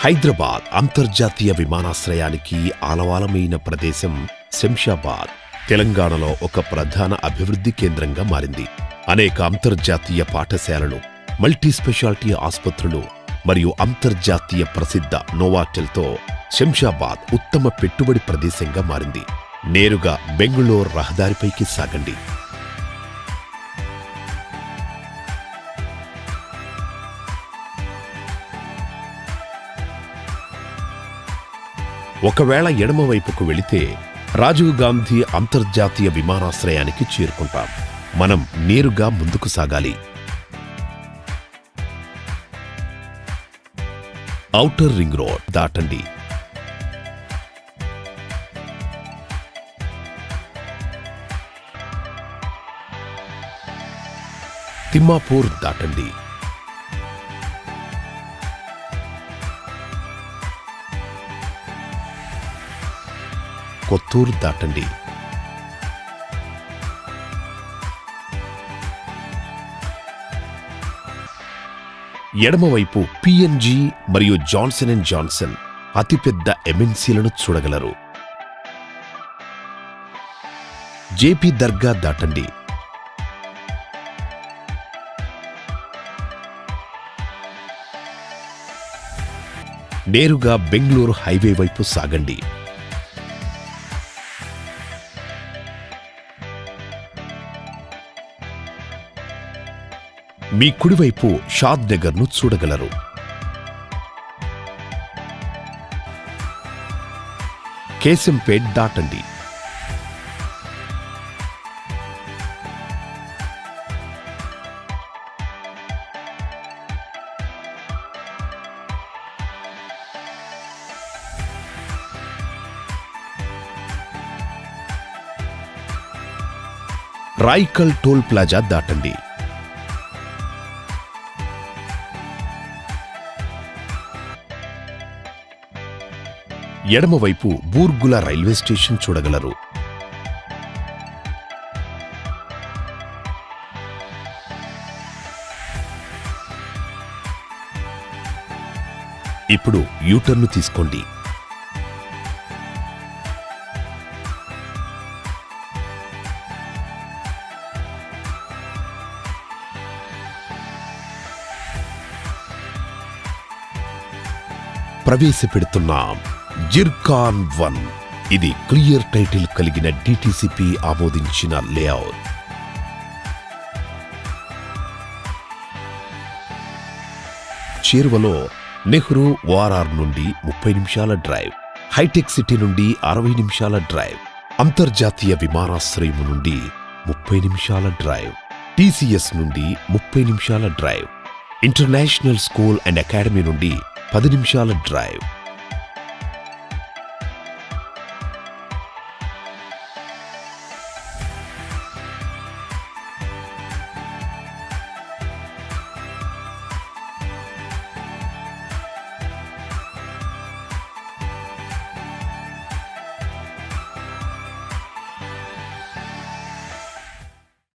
హైదరాబాద్ అంతర్జాతీయ విమానాశ్రయానికి ఆలవాలమైన ప్రదేశం శంషాబాద్ తెలంగాణలో ఒక ప్రధాన అభివృద్ధి కేంద్రంగా మారింది. అనేక అంతర్జాతీయ పాఠశాలలు, మల్టీ స్పెషాలిటీ ఆసుపత్రులు మరియు అంతర్జాతీయ ప్రసిద్ధ నోవాటెల్తో శంషాబాద్ ఉత్తమ పెట్టుబడి ప్రదేశంగా మారింది. నేరుగా బెంగుళూరు రహదారిపైకి సాగండి. ఒకవేళ ఎడమవైపుకు వెళితే రాజీవ్ గాంధీ అంతర్జాతీయ విమానాశ్రయానికి చేరుకుంటాం. మనం నేరుగా ముందుకు సాగాలి. ఔటర్ రింగ్ రోడ్ దాటండి. తిమ్మాపూర్ దాటండి. కొత్తూరు దాటండి. ఎడమవైపు P&G మరియు జాన్సన్ అండ్ జాన్సన్ అతిపెద్ద ఎంఎన్సీలను చూడగలరు. జేపీ దర్గా దాటండి. నేరుగా బెంగళూరు హైవే వైపు సాగండి. మీ కుడివైపు షాద్ నగర్ను చూడగలరు. కేశంపేట్ దాటండి. రాయికల్ టోల్ ప్లాజా దాటండి. ఎడమవైపు బూర్గుల రైల్వే స్టేషన్ చూడగలరు. ఇప్పుడు యూటర్న్ తీసుకోండి. ప్రవేశపెడుతున్నాం జిర్కాన్ 1. ఇది క్లియర్ టైటిల్ కలిగిన DTCP ఆమోదించిన లేఅవుట్. చేరువలో నెహ్రూ ORR నుండి 30 నిమిషాల డ్రైవ్, హైటెక్ సిటీ నుండి 60 నిమిషాల డ్రైవ్, అంతర్జాతీయ విమానాశ్రయం నుండి 30 నిమిషాల డ్రైవ్, TCS నుండి 30 నిమిషాల drive, international school and academy నుండి 10 నిమిషాల డ్రైవ్.